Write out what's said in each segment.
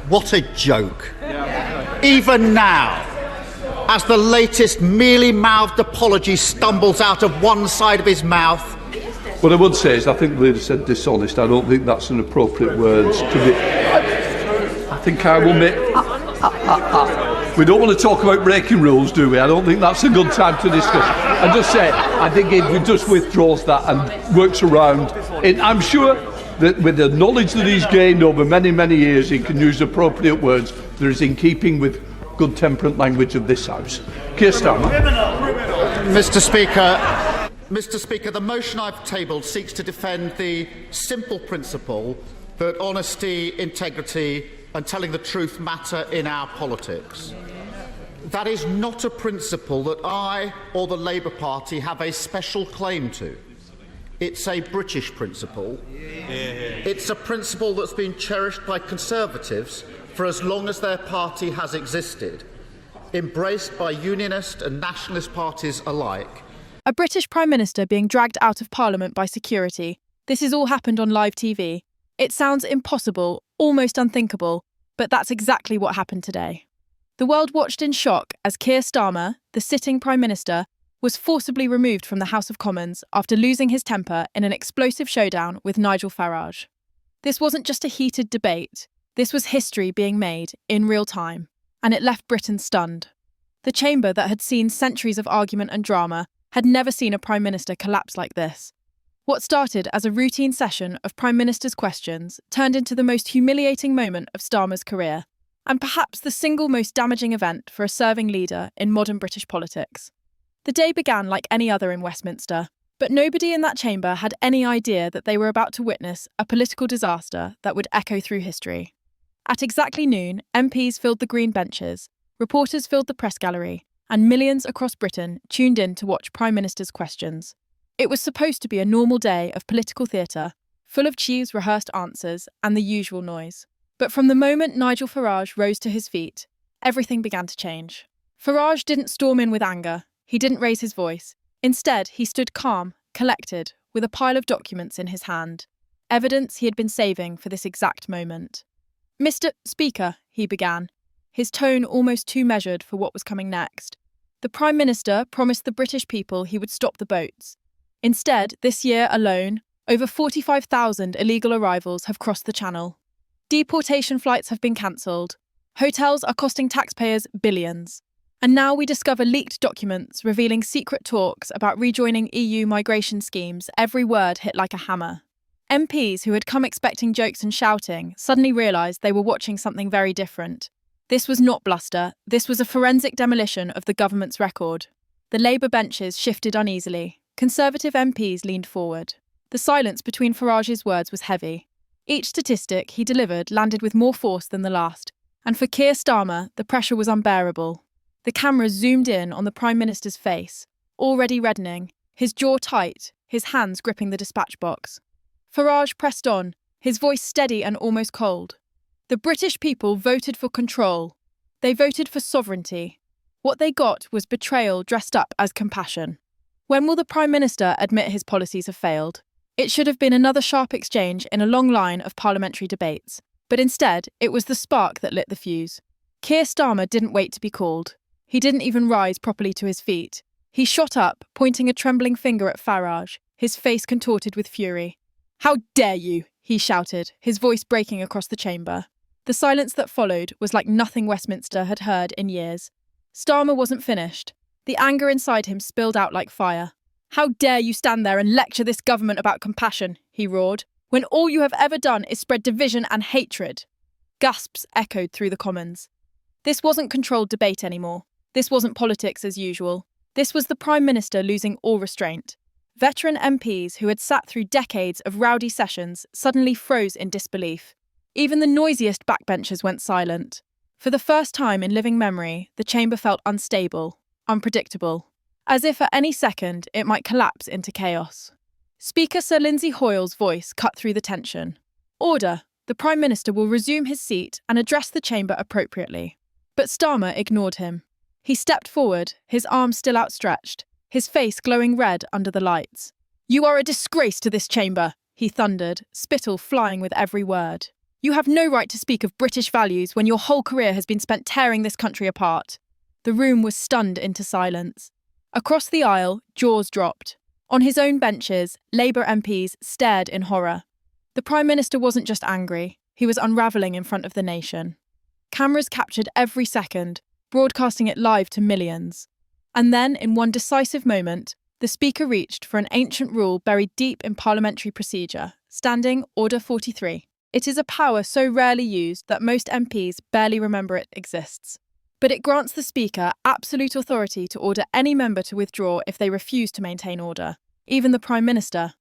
What a joke. Even now, as the latest mealy-mouthed apology stumbles out of one side of his mouth. What I would say is, I think the leader said dishonest. I don't think that's an appropriate word to be. I think I will make. We don't want to talk about breaking rules, do we? I don't think that's a good time to discuss. I just say, I think if he just withdraws that and works around it, I'm sure that with the knowledge that he's gained over many, many years, he can use appropriate words that is in keeping with good temperate language of this House. Keir Starmer. Mr. Speaker, the motion I've tabled seeks to defend the simple principle that honesty, integrity and telling the truth matter in our politics. That is not a principle that I or the Labour Party have a special claim to. It's a British principle. It's a principle that's been cherished by Conservatives for as long as their party has existed, embraced by Unionist and Nationalist parties alike. A British Prime Minister being dragged out of Parliament by security. This has all happened on live TV. It sounds impossible, almost unthinkable, but that's exactly what happened today. The world watched in shock as Keir Starmer, the sitting Prime Minister, was forcibly removed from the House of Commons after losing his temper in an explosive showdown with Nigel Farage. This wasn't just a heated debate. This was history being made in real time, and it left Britain stunned. The chamber that had seen centuries of argument and drama had never seen a Prime Minister collapse like this. What started as a routine session of Prime Minister's questions turned into the most humiliating moment of Starmer's career, and perhaps the single most damaging event for a serving leader in modern British politics. The day began like any other in Westminster, but nobody in that chamber had any idea that they were about to witness a political disaster that would echo through history. At exactly noon, MPs filled the green benches, reporters filled the press gallery, and millions across Britain tuned in to watch Prime Minister's questions. It was supposed to be a normal day of political theatre, full of Chief's rehearsed answers and the usual noise. But from the moment Nigel Farage rose to his feet, everything began to change. Farage didn't storm in with anger. He didn't raise his voice. Instead, he stood calm, collected, with a pile of documents in his hand, evidence he had been saving for this exact moment. "Mr. Speaker," he began, his tone almost too measured for what was coming next. The Prime Minister promised the British people he would stop the boats. Instead, this year alone, over 45,000 illegal arrivals have crossed the Channel. Deportation flights have been cancelled. Hotels are costing taxpayers billions. And now we discover leaked documents revealing secret talks about rejoining EU migration schemes, every word hit like a hammer. MPs who had come expecting jokes and shouting suddenly realised they were watching something very different. This was not bluster, this was a forensic demolition of the government's record. The Labour benches shifted uneasily. Conservative MPs leaned forward. The silence between Farage's words was heavy. Each statistic he delivered landed with more force than the last, and for Keir Starmer, the pressure was unbearable. The camera zoomed in on the Prime Minister's face, already reddening, his jaw tight, his hands gripping the dispatch box. Farage pressed on, his voice steady and almost cold. The British people voted for control. They voted for sovereignty. What they got was betrayal dressed up as compassion. When will the Prime Minister admit his policies have failed? It should have been another sharp exchange in a long line of parliamentary debates. But instead, it was the spark that lit the fuse. Keir Starmer didn't wait to be called. He didn't even rise properly to his feet. He shot up, pointing a trembling finger at Farage, his face contorted with fury. "How dare you?" he shouted, his voice breaking across the chamber. The silence that followed was like nothing Westminster had heard in years. Starmer wasn't finished. The anger inside him spilled out like fire. "How dare you stand there and lecture this government about compassion," he roared, "when all you have ever done is spread division and hatred." Gasps echoed through the Commons. This wasn't controlled debate anymore. This wasn't politics as usual. This was the Prime Minister losing all restraint. Veteran MPs who had sat through decades of rowdy sessions suddenly froze in disbelief. Even the noisiest backbenchers went silent. For the first time in living memory, the chamber felt unstable, unpredictable, as if at any second it might collapse into chaos. Speaker Sir Lindsay Hoyle's voice cut through the tension. "Order! The Prime Minister will resume his seat and address the chamber appropriately." But Starmer ignored him. He stepped forward, his arms still outstretched, his face glowing red under the lights. "You are a disgrace to this chamber," he thundered, spittle flying with every word. You have no right to speak of British values when your whole career has been spent tearing this country apart. The room was stunned into silence. Across the aisle, jaws dropped. On his own benches, Labour MPs stared in horror. The Prime Minister wasn't just angry, he was unravelling in front of the nation. Cameras captured every second, broadcasting it live to millions. And then, in one decisive moment, the Speaker reached for an ancient rule buried deep in parliamentary procedure, Standing Order 43. It is a power so rarely used that most MPs barely remember it exists. But it grants the Speaker absolute authority to order any member to withdraw if they refuse to maintain order, even the Prime Minister.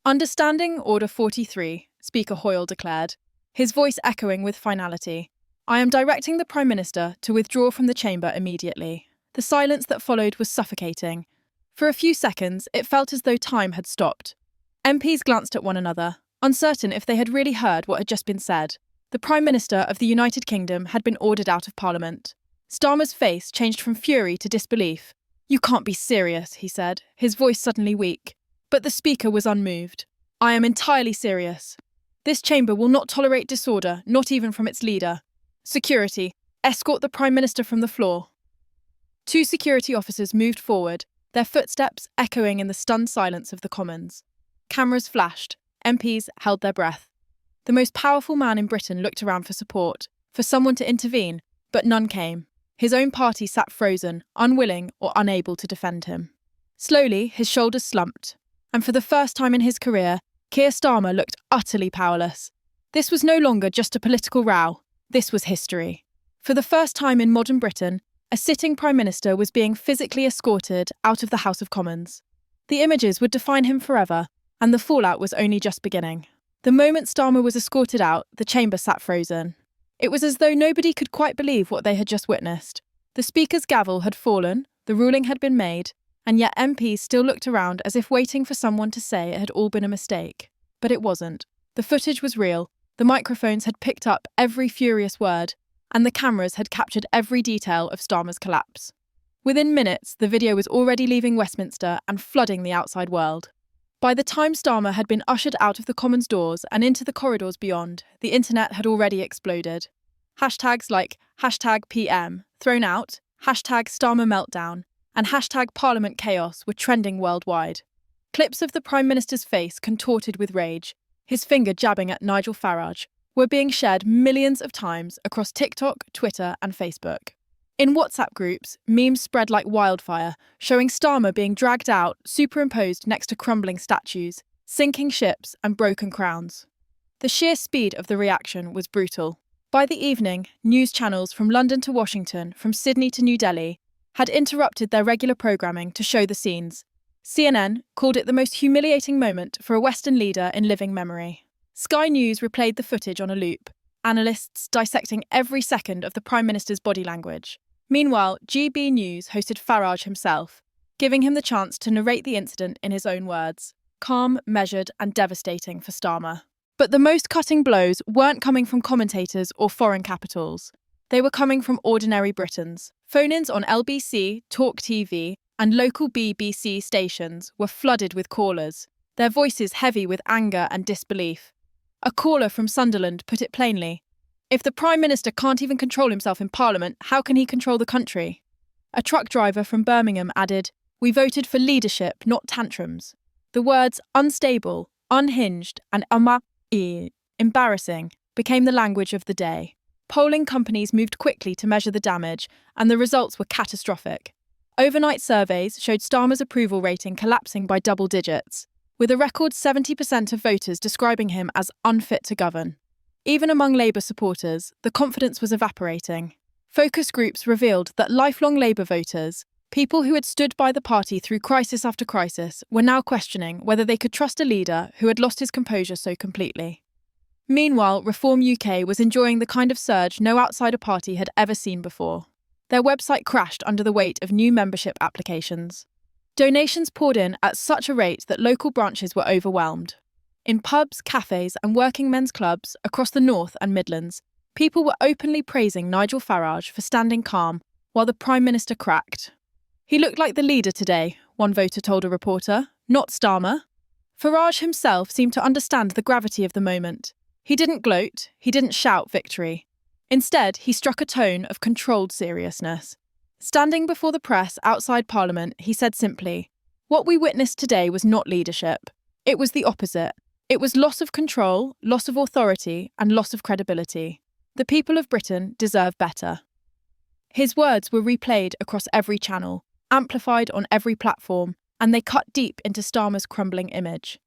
Understanding Order 43, Speaker Hoyle declared, his voice echoing with finality. I am directing the Prime Minister to withdraw from the chamber immediately. The silence that followed was suffocating. For a few seconds, it felt as though time had stopped. MPs glanced at one another, uncertain if they had really heard what had just been said. The Prime Minister of the United Kingdom had been ordered out of Parliament. Starmer's face changed from fury to disbelief. You can't be serious, he said, his voice suddenly weak. But the Speaker was unmoved. I am entirely serious. This chamber will not tolerate disorder, not even from its leader. Security, escort the Prime Minister from the floor. Two security officers moved forward, their footsteps echoing in the stunned silence of the Commons. Cameras flashed. MPs held their breath. The most powerful man in Britain looked around for support, for someone to intervene, but none came. His own party sat frozen, unwilling or unable to defend him. Slowly, his shoulders slumped, and for the first time in his career, Keir Starmer looked utterly powerless. This was no longer just a political row, this was history. For the first time in modern Britain, a sitting Prime Minister was being physically escorted out of the House of Commons. The images would define him forever, and the fallout was only just beginning. The moment Starmer was escorted out, the chamber sat frozen. It was as though nobody could quite believe what they had just witnessed. The Speaker's gavel had fallen, the ruling had been made, and yet MPs still looked around as if waiting for someone to say it had all been a mistake. But it wasn't. The footage was real, the microphones had picked up every furious word, and the cameras had captured every detail of Starmer's collapse. Within minutes, the video was already leaving Westminster and flooding the outside world. By the time Starmer had been ushered out of the Commons doors and into the corridors beyond, the internet had already exploded. Hashtags like #PM, thrown out, #Starmer meltdown, and #Parliament chaos were trending worldwide. Clips of the Prime Minister's face contorted with rage, his finger jabbing at Nigel Farage, were being shared millions of times across TikTok, Twitter, and Facebook. In WhatsApp groups, memes spread like wildfire, showing Starmer being dragged out, superimposed next to crumbling statues, sinking ships, and broken crowns. The sheer speed of the reaction was brutal. By the evening, news channels from London to Washington, from Sydney to New Delhi, had interrupted their regular programming to show the scenes. CNN called it the most humiliating moment for a Western leader in living memory. Sky News replayed the footage on a loop, analysts dissecting every second of the Prime Minister's body language. Meanwhile, GB News hosted Farage himself, giving him the chance to narrate the incident in his own words. Calm, measured, and devastating for Starmer. But the most cutting blows weren't coming from commentators or foreign capitals. They were coming from ordinary Britons. Phone-ins on LBC, Talk TV, and local BBC stations were flooded with callers, their voices heavy with anger and disbelief. A caller from Sunderland put it plainly. If the Prime Minister can't even control himself in Parliament, how can he control the country? A truck driver from Birmingham added, "We voted for leadership, not tantrums." The words unstable, unhinged, and embarrassing became the language of the day. Polling companies moved quickly to measure the damage, and the results were catastrophic. Overnight surveys showed Starmer's approval rating collapsing by double digits, with a record 70% of voters describing him as unfit to govern. Even among Labour supporters, the confidence was evaporating. Focus groups revealed that lifelong Labour voters, people who had stood by the party through crisis after crisis, were now questioning whether they could trust a leader who had lost his composure so completely. Meanwhile, Reform UK was enjoying the kind of surge no outsider party had ever seen before. Their website crashed under the weight of new membership applications. Donations poured in at such a rate that local branches were overwhelmed. In pubs, cafes, and working men's clubs across the North and Midlands, people were openly praising Nigel Farage for standing calm while the Prime Minister cracked. He looked like the leader today, one voter told a reporter, not Starmer. Farage himself seemed to understand the gravity of the moment. He didn't gloat, he didn't shout victory. Instead, he struck a tone of controlled seriousness. Standing before the press outside Parliament, he said simply, "What we witnessed today was not leadership. It was the opposite. It was loss of control, loss of authority, and loss of credibility. The people of Britain deserve better." His words were replayed across every channel, amplified on every platform, and they cut deep into Starmer's crumbling image.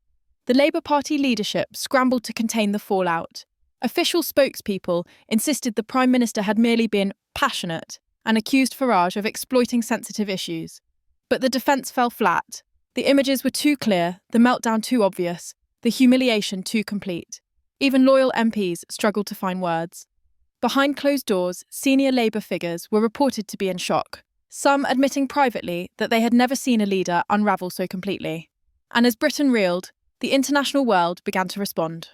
The Labour Party leadership scrambled to contain the fallout. Official spokespeople insisted the Prime Minister had merely been passionate and accused Farage of exploiting sensitive issues. But the defence fell flat. The images were too clear, the meltdown too obvious, the humiliation too complete. Even loyal MPs struggled to find words. Behind closed doors, senior Labour figures were reported to be in shock, some admitting privately that they had never seen a leader unravel so completely. And as Britain reeled, the international world began to respond.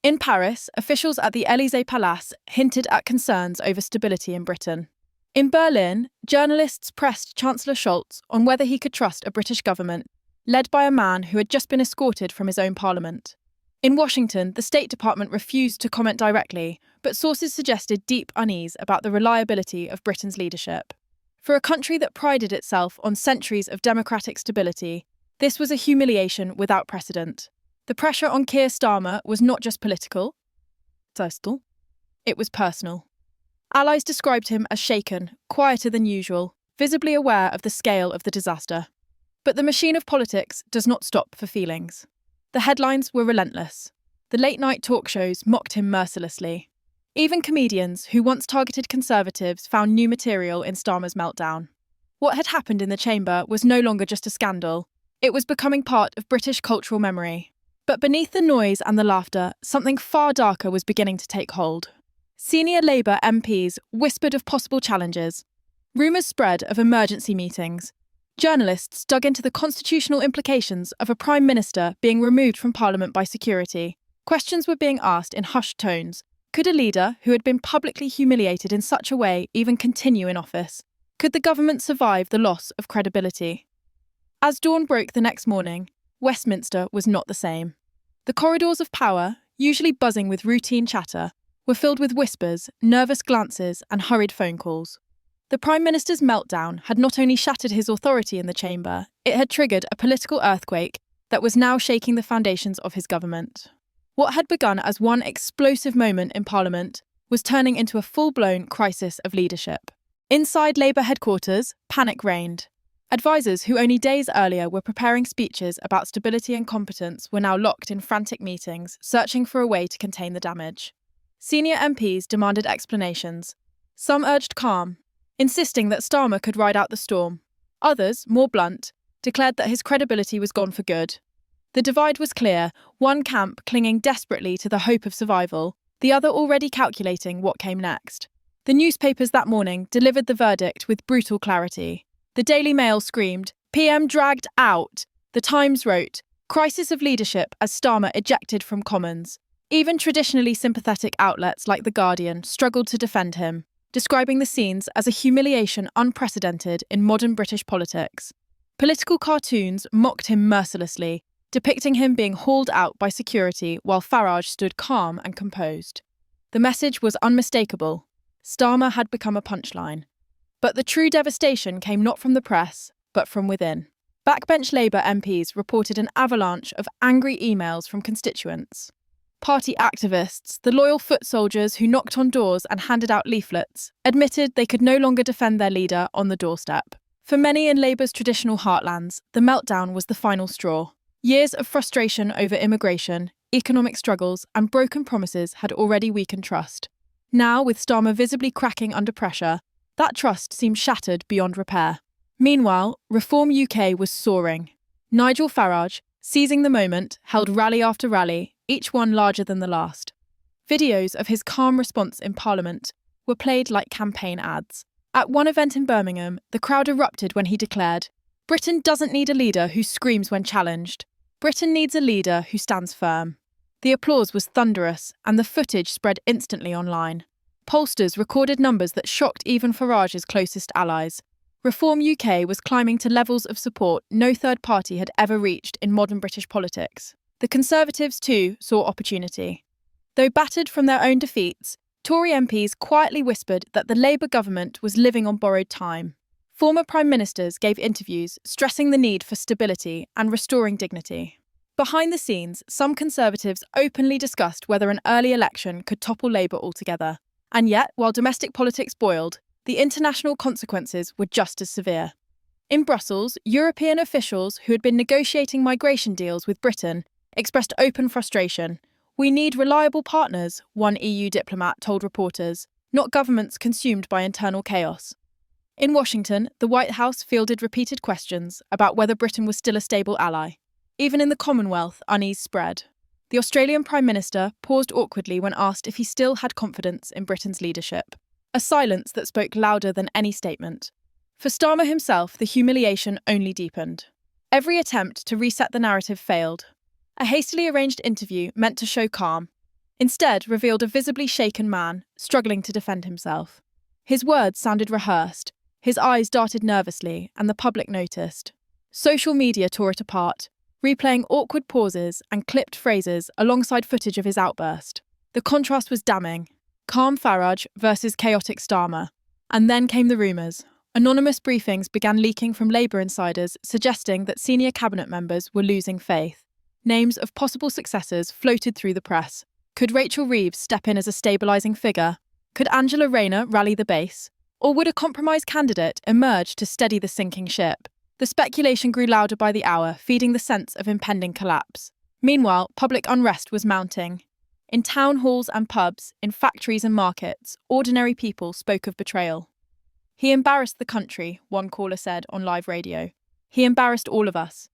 In Paris, officials at the Élysée Palace hinted at concerns over stability in Britain. In Berlin, journalists pressed Chancellor Scholz on whether he could trust a British government led by a man who had just been escorted from his own parliament. In Washington, the State Department refused to comment directly, but sources suggested deep unease about the reliability of Britain's leadership. For a country that prided itself on centuries of democratic stability, this was a humiliation without precedent. The pressure on Keir Starmer was not just political, it was personal. Allies described him as shaken, quieter than usual, visibly aware of the scale of the disaster. But the machine of politics does not stop for feelings. The headlines were relentless. The late-night talk shows mocked him mercilessly. Even comedians who once targeted Conservatives found new material in Starmer's meltdown. What had happened in the chamber was no longer just a scandal. It was becoming part of British cultural memory. But beneath the noise and the laughter, something far darker was beginning to take hold. Senior Labour MPs whispered of possible challenges. Rumours spread of emergency meetings. Journalists dug into the constitutional implications of a Prime Minister being removed from Parliament by security. Questions were being asked in hushed tones. Could a leader who had been publicly humiliated in such a way even continue in office? Could the government survive the loss of credibility? As dawn broke the next morning, Westminster was not the same. The corridors of power, usually buzzing with routine chatter, were filled with whispers, nervous glances, and hurried phone calls. The Prime Minister's meltdown had not only shattered his authority in the chamber, it had triggered a political earthquake that was now shaking the foundations of his government. What had begun as one explosive moment in Parliament was turning into a full-blown crisis of leadership. Inside Labour headquarters, panic reigned. Advisers who only days earlier were preparing speeches about stability and competence were now locked in frantic meetings, searching for a way to contain the damage. Senior MPs demanded explanations. Some urged calm, insisting that Starmer could ride out the storm. Others, more blunt, declared that his credibility was gone for good. The divide was clear, one camp clinging desperately to the hope of survival, the other already calculating what came next. The newspapers that morning delivered the verdict with brutal clarity. The Daily Mail screamed, "PM dragged out." The Times wrote, "Crisis of leadership as Starmer ejected from Commons." Even traditionally sympathetic outlets like The Guardian struggled to defend him, describing the scenes as a humiliation unprecedented in modern British politics. Political cartoons mocked him mercilessly, depicting him being hauled out by security while Farage stood calm and composed. The message was unmistakable. Starmer had become a punchline. But the true devastation came not from the press, but from within. Backbench Labour MPs reported an avalanche of angry emails from constituents. Party activists, the loyal foot soldiers who knocked on doors and handed out leaflets, admitted they could no longer defend their leader on the doorstep. For many in Labour's traditional heartlands, the meltdown was the final straw. Years of frustration over immigration, economic struggles, and broken promises had already weakened trust. Now, with Starmer visibly cracking under pressure, that trust seemed shattered beyond repair. Meanwhile, Reform UK was soaring. Nigel Farage, seizing the moment, held rally after rally, each one larger than the last. Videos of his calm response in Parliament were played like campaign ads. At one event in Birmingham, the crowd erupted when he declared, "Britain doesn't need a leader who screams when challenged. Britain needs a leader who stands firm." The applause was thunderous, and the footage spread instantly online. Pollsters recorded numbers that shocked even Farage's closest allies. Reform UK was climbing to levels of support no third party had ever reached in modern British politics. The Conservatives, too, saw opportunity. Though battered from their own defeats, Tory MPs quietly whispered that the Labour government was living on borrowed time. Former Prime Ministers gave interviews stressing the need for stability and restoring dignity. Behind the scenes, some Conservatives openly discussed whether an early election could topple Labour altogether. And yet, while domestic politics boiled, the international consequences were just as severe. In Brussels, European officials who had been negotiating migration deals with Britain expressed open frustration. "We need reliable partners," one EU diplomat told reporters, "not governments consumed by internal chaos." In Washington, the White House fielded repeated questions about whether Britain was still a stable ally. Even in the Commonwealth, unease spread. The Australian Prime Minister paused awkwardly when asked if he still had confidence in Britain's leadership, a silence that spoke louder than any statement. For Starmer himself, the humiliation only deepened. Every attempt to reset the narrative failed. A hastily arranged interview meant to show calm, instead revealed a visibly shaken man struggling to defend himself. His words sounded rehearsed, his eyes darted nervously, and the public noticed. Social media tore it apart, replaying awkward pauses and clipped phrases alongside footage of his outburst. The contrast was damning. Calm Farage versus chaotic Starmer. And then came the rumours. Anonymous briefings began leaking from Labour insiders suggesting that senior cabinet members were losing faith. Names of possible successors floated through the press. Could Rachel Reeves step in as a stabilising figure? Could Angela Rayner rally the base? Or would a compromise candidate emerge to steady the sinking ship? The speculation grew louder by the hour, feeding the sense of impending collapse. Meanwhile, public unrest was mounting. In town halls and pubs, in factories and markets, ordinary people spoke of betrayal. "He embarrassed the country," one caller said on live radio. "He embarrassed all of us."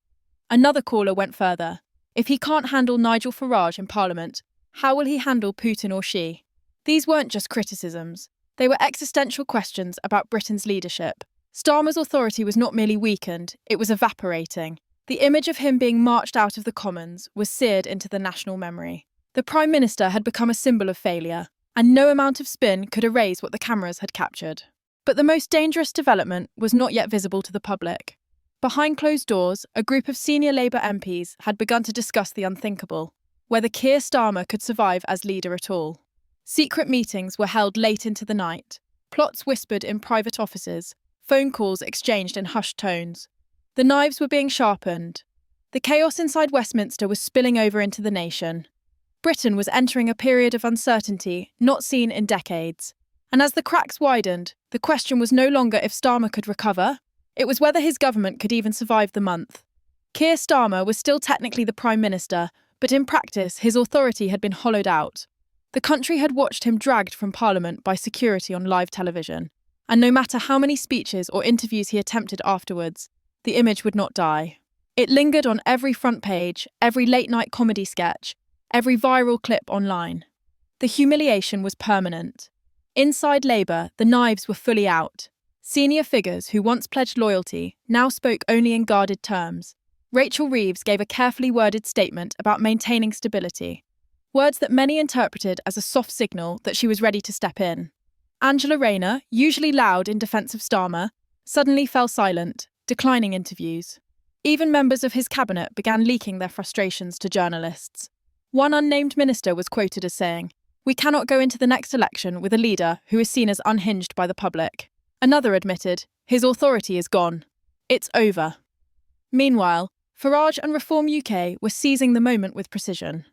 Another caller went further. "If he can't handle Nigel Farage in Parliament, how will he handle Putin or Xi?" These weren't just criticisms. They were existential questions about Britain's leadership. Starmer's authority was not merely weakened, it was evaporating. The image of him being marched out of the Commons was seared into the national memory. The Prime Minister had become a symbol of failure, and no amount of spin could erase what the cameras had captured. But the most dangerous development was not yet visible to the public. Behind closed doors, a group of senior Labour MPs had begun to discuss the unthinkable, whether Keir Starmer could survive as leader at all. Secret meetings were held late into the night, plots whispered in private offices, phone calls exchanged in hushed tones. The knives were being sharpened. The chaos inside Westminster was spilling over into the nation. Britain was entering a period of uncertainty not seen in decades. And as the cracks widened, the question was no longer if Starmer could recover, it was whether his government could even survive the month. Keir Starmer was still technically the Prime Minister, but in practice his authority had been hollowed out. The country had watched him dragged from Parliament by security on live television. And no matter how many speeches or interviews he attempted afterwards, the image would not die. It lingered on every front page, every late-night comedy sketch, every viral clip online. The humiliation was permanent. Inside Labour, the knives were fully out. Senior figures who once pledged loyalty now spoke only in guarded terms. Rachel Reeves gave a carefully worded statement about maintaining stability, words that many interpreted as a soft signal that she was ready to step in. Angela Rayner, usually loud in defence of Starmer, suddenly fell silent, declining interviews. Even members of his cabinet began leaking their frustrations to journalists. One unnamed minister was quoted as saying, "We cannot go into the next election with a leader who is seen as unhinged by the public." Another admitted, "His authority is gone. It's over." Meanwhile, Farage and Reform UK were seizing the moment with precision.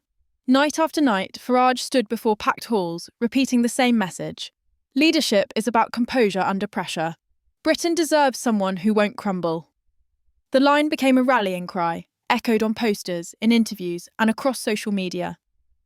Night after night, Farage stood before packed halls, repeating the same message. Leadership is about composure under pressure. Britain deserves someone who won't crumble. The line became a rallying cry, echoed on posters, in interviews, and across social media.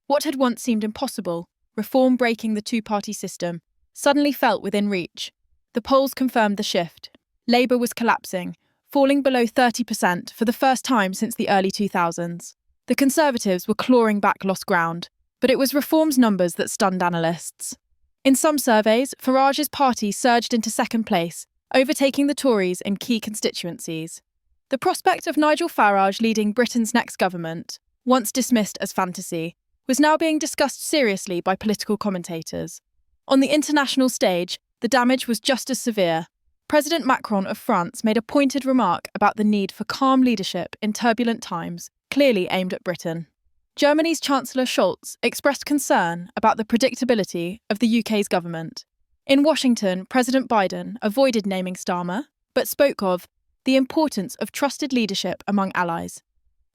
What had once seemed impossible, reform breaking the two-party system, suddenly felt within reach. The polls confirmed the shift. Labour was collapsing, falling below 30% for the first time since the early 2000s. The Conservatives were clawing back lost ground, but it was Reform's numbers that stunned analysts. In some surveys, Farage's party surged into second place, overtaking the Tories in key constituencies. The prospect of Nigel Farage leading Britain's next government, once dismissed as fantasy, was now being discussed seriously by political commentators. On the international stage, the damage was just as severe. President Macron of France made a pointed remark about the need for calm leadership in turbulent times, clearly aimed at Britain. Germany's Chancellor Scholz expressed concern about the predictability of the UK's government. In Washington, President Biden avoided naming Starmer, but spoke of the importance of trusted leadership among allies.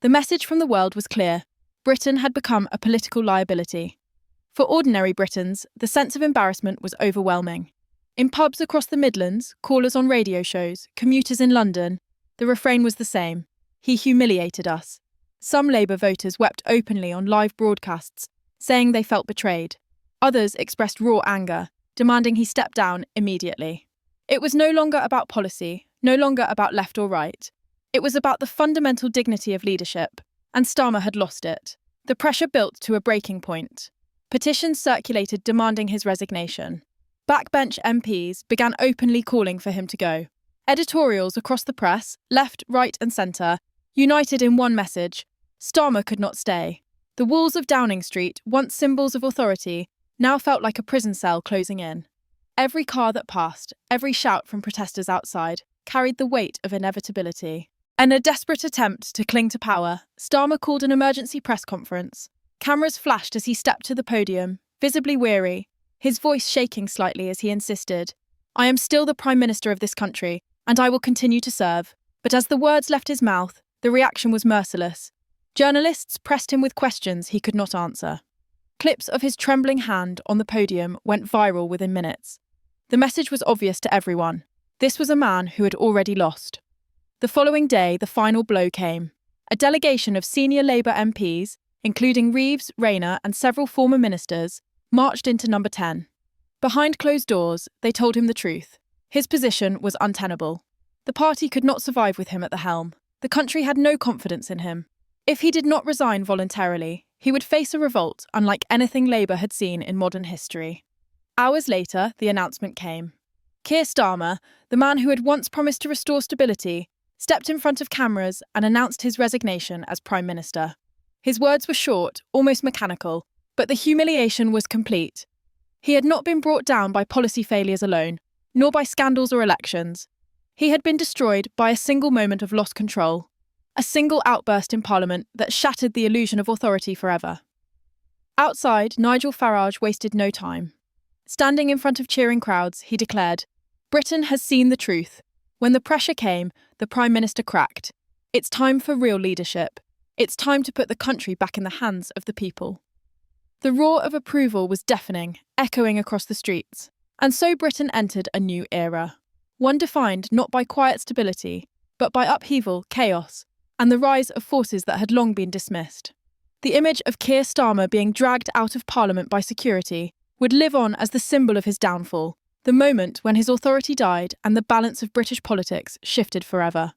The message from the world was clear: Britain had become a political liability. For ordinary Britons, the sense of embarrassment was overwhelming. In pubs across the Midlands, callers on radio shows, commuters in London, the refrain was the same: he humiliated us. Some Labour voters wept openly on live broadcasts, saying they felt betrayed. Others expressed raw anger, demanding he step down immediately. It was no longer about policy, no longer about left or right. It was about the fundamental dignity of leadership, and Starmer had lost it. The pressure built to a breaking point. Petitions circulated demanding his resignation. Backbench MPs began openly calling for him to go. Editorials across the press, left, right and centre, united in one message: Starmer could not stay. The walls of Downing Street, once symbols of authority, now felt like a prison cell closing in. Every car that passed, every shout from protesters outside, carried the weight of inevitability. In a desperate attempt to cling to power, Starmer called an emergency press conference. Cameras flashed as he stepped to the podium, visibly weary, his voice shaking slightly as he insisted, "I am still the Prime Minister of this country, and I will continue to serve." But as the words left his mouth, the reaction was merciless. Journalists pressed him with questions he could not answer. Clips of his trembling hand on the podium went viral within minutes. The message was obvious to everyone. This was a man who had already lost. The following day, the final blow came. A delegation of senior Labour MPs, including Reeves, Rayner and several former ministers, marched into Number 10. Behind closed doors, they told him the truth. His position was untenable. The party could not survive with him at the helm. The country had no confidence in him. If he did not resign voluntarily, he would face a revolt unlike anything Labour had seen in modern history. Hours later, the announcement came. Keir Starmer, the man who had once promised to restore stability, stepped in front of cameras and announced his resignation as Prime Minister. His words were short, almost mechanical, but the humiliation was complete. He had not been brought down by policy failures alone, nor by scandals or elections. He had been destroyed by a single moment of lost control. A single outburst in Parliament that shattered the illusion of authority forever. Outside, Nigel Farage wasted no time. Standing in front of cheering crowds, he declared, "Britain has seen the truth." When the pressure came, the Prime Minister cracked. It's time for real leadership. It's time to put the country back in the hands of the people. The roar of approval was deafening, echoing across the streets. And so Britain entered a new era. One defined not by quiet stability, but by upheaval, chaos, and the rise of forces that had long been dismissed. The image of Keir Starmer being dragged out of Parliament by security would live on as the symbol of his downfall, the moment when his authority died and the balance of British politics shifted forever.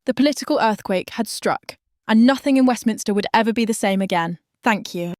The political earthquake had struck, and nothing in Westminster would ever be the same again. Thank you.